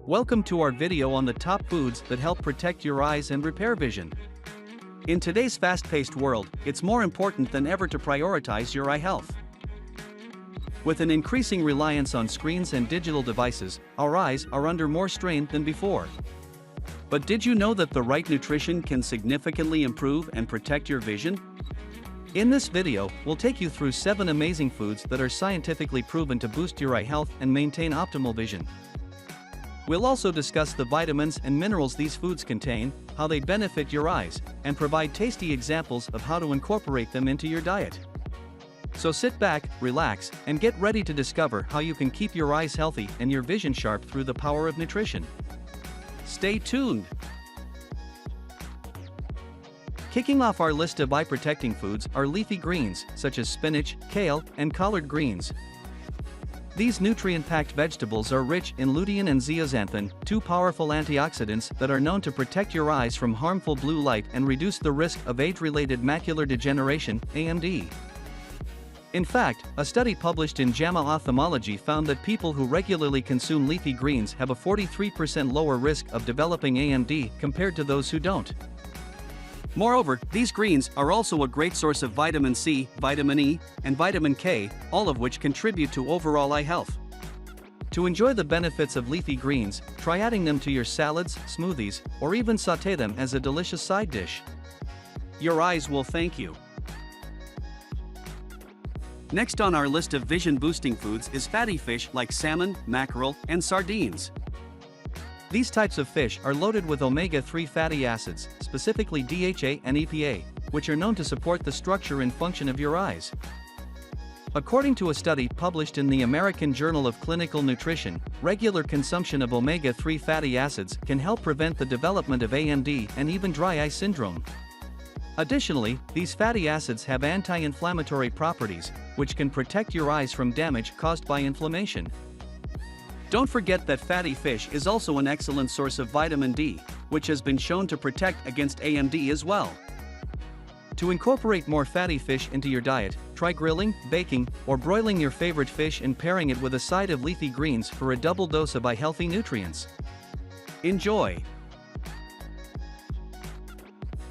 Welcome to our video on the top foods that help protect your eyes and repair vision. In today's fast-paced world, it's more important than ever to prioritize your eye health. With an increasing reliance on screens and digital devices, our eyes are under more strain than before. But did you know that the right nutrition can significantly improve and protect your vision? In this video, we'll take you through 7 amazing foods that are scientifically proven to boost your eye health and maintain optimal vision. We'll also discuss the vitamins and minerals these foods contain, how they benefit your eyes, and provide tasty examples of how to incorporate them into your diet. So sit back, relax, and get ready to discover how you can keep your eyes healthy and your vision sharp through the power of nutrition. Stay tuned! Kicking off our list of eye-protecting foods are leafy greens, such as spinach, kale, and collard greens. These nutrient-packed vegetables are rich in lutein and zeaxanthin, 2 powerful antioxidants that are known to protect your eyes from harmful blue light and reduce the risk of age-related macular degeneration, AMD. In fact, a study published in JAMA Ophthalmology found that people who regularly consume leafy greens have a 43% lower risk of developing AMD compared to those who don't. Moreover, these greens are also a great source of vitamin C, vitamin E, and vitamin K, all of which contribute to overall eye health. To enjoy the benefits of leafy greens, try adding them to your salads, smoothies, or even sauté them as a delicious side dish. Your eyes will thank you. Next on our list of vision-boosting foods is fatty fish like salmon, mackerel, and sardines. These types of fish are loaded with omega-3 fatty acids, specifically DHA and EPA, which are known to support the structure and function of your eyes. According to a study published in the American Journal of Clinical Nutrition, regular consumption of omega-3 fatty acids can help prevent the development of AMD and even dry eye syndrome. Additionally, these fatty acids have anti-inflammatory properties, which can protect your eyes from damage caused by inflammation. Don't forget that fatty fish is also an excellent source of vitamin D, which has been shown to protect against AMD as well. To incorporate more fatty fish into your diet, try grilling, baking, or broiling your favorite fish and pairing it with a side of leafy greens for a double dose of eye-healthy nutrients. Enjoy!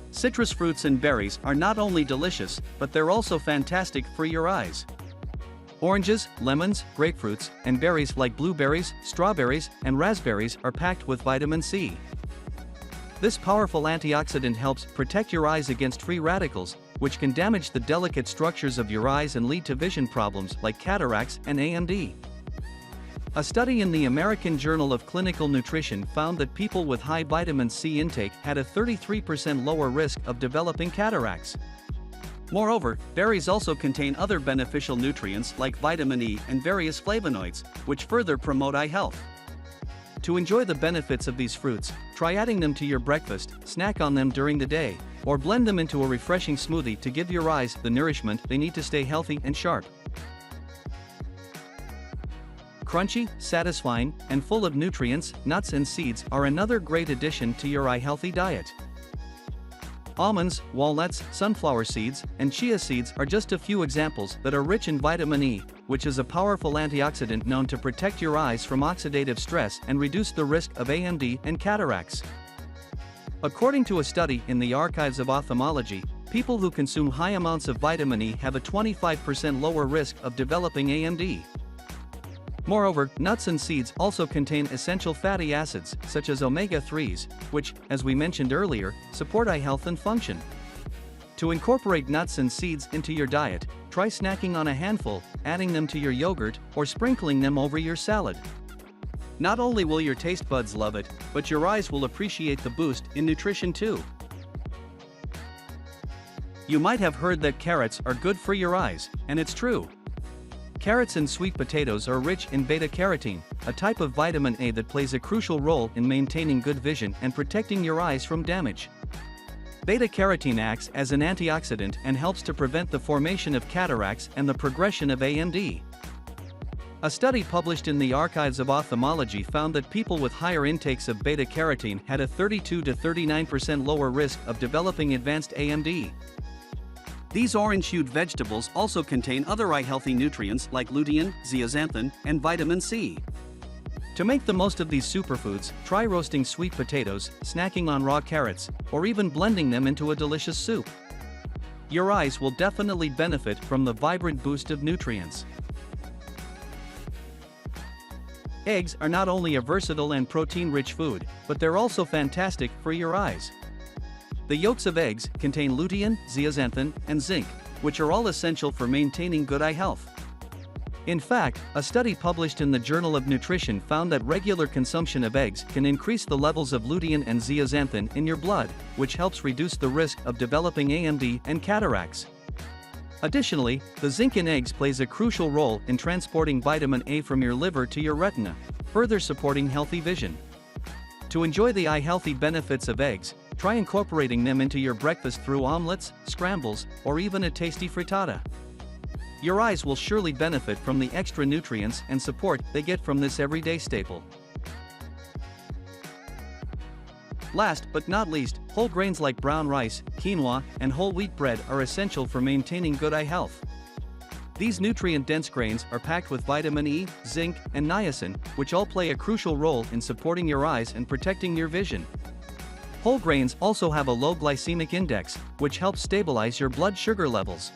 Citrus fruits and berries are not only delicious, but they're also fantastic for your eyes. Oranges, lemons, grapefruits, and berries like blueberries, strawberries, and raspberries are packed with vitamin C. This powerful antioxidant helps protect your eyes against free radicals, which can damage the delicate structures of your eyes and lead to vision problems like cataracts and AMD. A study in the American Journal of Clinical Nutrition found that people with high vitamin C intake had a 33% lower risk of developing cataracts. Moreover, berries also contain other beneficial nutrients like vitamin E and various flavonoids, which further promote eye health. To enjoy the benefits of these fruits, try adding them to your breakfast, snack on them during the day, or blend them into a refreshing smoothie to give your eyes the nourishment they need to stay healthy and sharp. Crunchy, satisfying, and full of nutrients, nuts and seeds are another great addition to your eye-healthy diet. Almonds, walnuts, sunflower seeds, and chia seeds are just a few examples that are rich in vitamin E, which is a powerful antioxidant known to protect your eyes from oxidative stress and reduce the risk of AMD and cataracts. According to a study in the Archives of Ophthalmology, people who consume high amounts of vitamin E have a 25% lower risk of developing AMD. Moreover, nuts and seeds also contain essential fatty acids, such as omega-3s, which, as we mentioned earlier, support eye health and function. To incorporate nuts and seeds into your diet, try snacking on a handful, adding them to your yogurt, or sprinkling them over your salad. Not only will your taste buds love it, but your eyes will appreciate the boost in nutrition too. You might have heard that carrots are good for your eyes, and it's true. Carrots and sweet potatoes are rich in beta-carotene, a type of vitamin A that plays a crucial role in maintaining good vision and protecting your eyes from damage. Beta-carotene acts as an antioxidant and helps to prevent the formation of cataracts and the progression of AMD. A study published in the Archives of Ophthalmology found that people with higher intakes of beta-carotene had a 32 to 39% lower risk of developing advanced AMD. These orange-hued vegetables also contain other eye-healthy nutrients like lutein, zeaxanthin, and vitamin C. To make the most of these superfoods, try roasting sweet potatoes, snacking on raw carrots, or even blending them into a delicious soup. Your eyes will definitely benefit from the vibrant boost of nutrients. Eggs are not only a versatile and protein-rich food, but they're also fantastic for your eyes. The yolks of eggs contain lutein, zeaxanthin, and zinc, which are all essential for maintaining good eye health. In fact, a study published in the Journal of Nutrition found that regular consumption of eggs can increase the levels of lutein and zeaxanthin in your blood, which helps reduce the risk of developing AMD and cataracts. Additionally, the zinc in eggs plays a crucial role in transporting vitamin A from your liver to your retina, further supporting healthy vision. To enjoy the eye-healthy benefits of eggs, try incorporating them into your breakfast through omelets, scrambles, or even a tasty frittata. Your eyes will surely benefit from the extra nutrients and support they get from this everyday staple. Last but not least, whole grains like brown rice, quinoa, and whole wheat bread are essential for maintaining good eye health. These nutrient-dense grains are packed with vitamin E, zinc, and niacin, which all play a crucial role in supporting your eyes and protecting your vision. Whole grains also have a low glycemic index, which helps stabilize your blood sugar levels.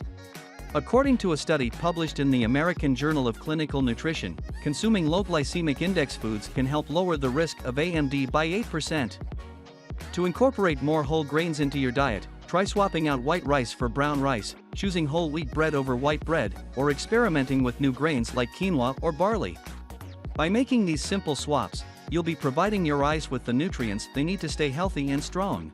According to a study published in the American Journal of Clinical Nutrition, consuming low glycemic index foods can help lower the risk of AMD by 8%. To incorporate more whole grains into your diet, try swapping out white rice for brown rice, choosing whole wheat bread over white bread, or experimenting with new grains like quinoa or barley. By making these simple swaps, you'll be providing your eyes with the nutrients they need to stay healthy and strong.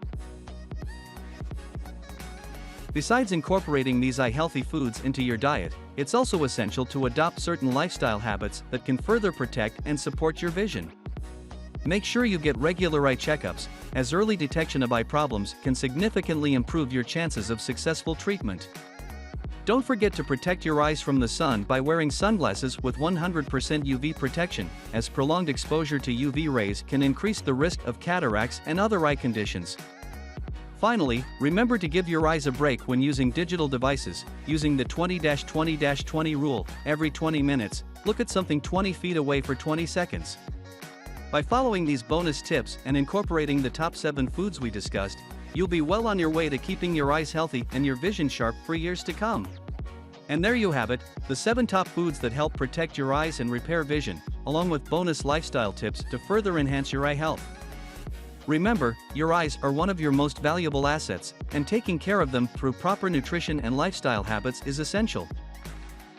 Besides incorporating these eye-healthy foods into your diet, it's also essential to adopt certain lifestyle habits that can further protect and support your vision. Make sure you get regular eye checkups, as early detection of eye problems can significantly improve your chances of successful treatment. Don't forget to protect your eyes from the sun by wearing sunglasses with 100% UV protection, as prolonged exposure to UV rays can increase the risk of cataracts and other eye conditions. Finally, remember to give your eyes a break when using digital devices, using the 20-20-20 rule. Every 20 minutes, look at something 20 feet away for 20 seconds. By following these bonus tips and incorporating the top 7 foods we discussed, you'll be well on your way to keeping your eyes healthy and your vision sharp for years to come. And there you have it, the 7 top foods that help protect your eyes and repair vision, along with bonus lifestyle tips to further enhance your eye health. Remember, your eyes are one of your most valuable assets, and taking care of them through proper nutrition and lifestyle habits is essential.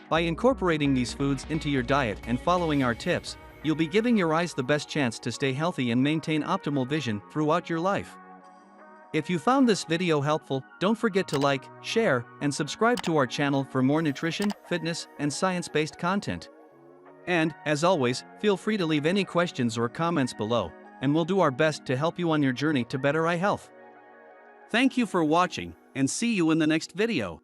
By incorporating these foods into your diet and following our tips, you'll be giving your eyes the best chance to stay healthy and maintain optimal vision throughout your life. If you found this video helpful, don't forget to like, share, and subscribe to our channel for more nutrition, fitness, and science-based content. And, as always, feel free to leave any questions or comments below, and we'll do our best to help you on your journey to better eye health. Thank you for watching, and see you in the next video.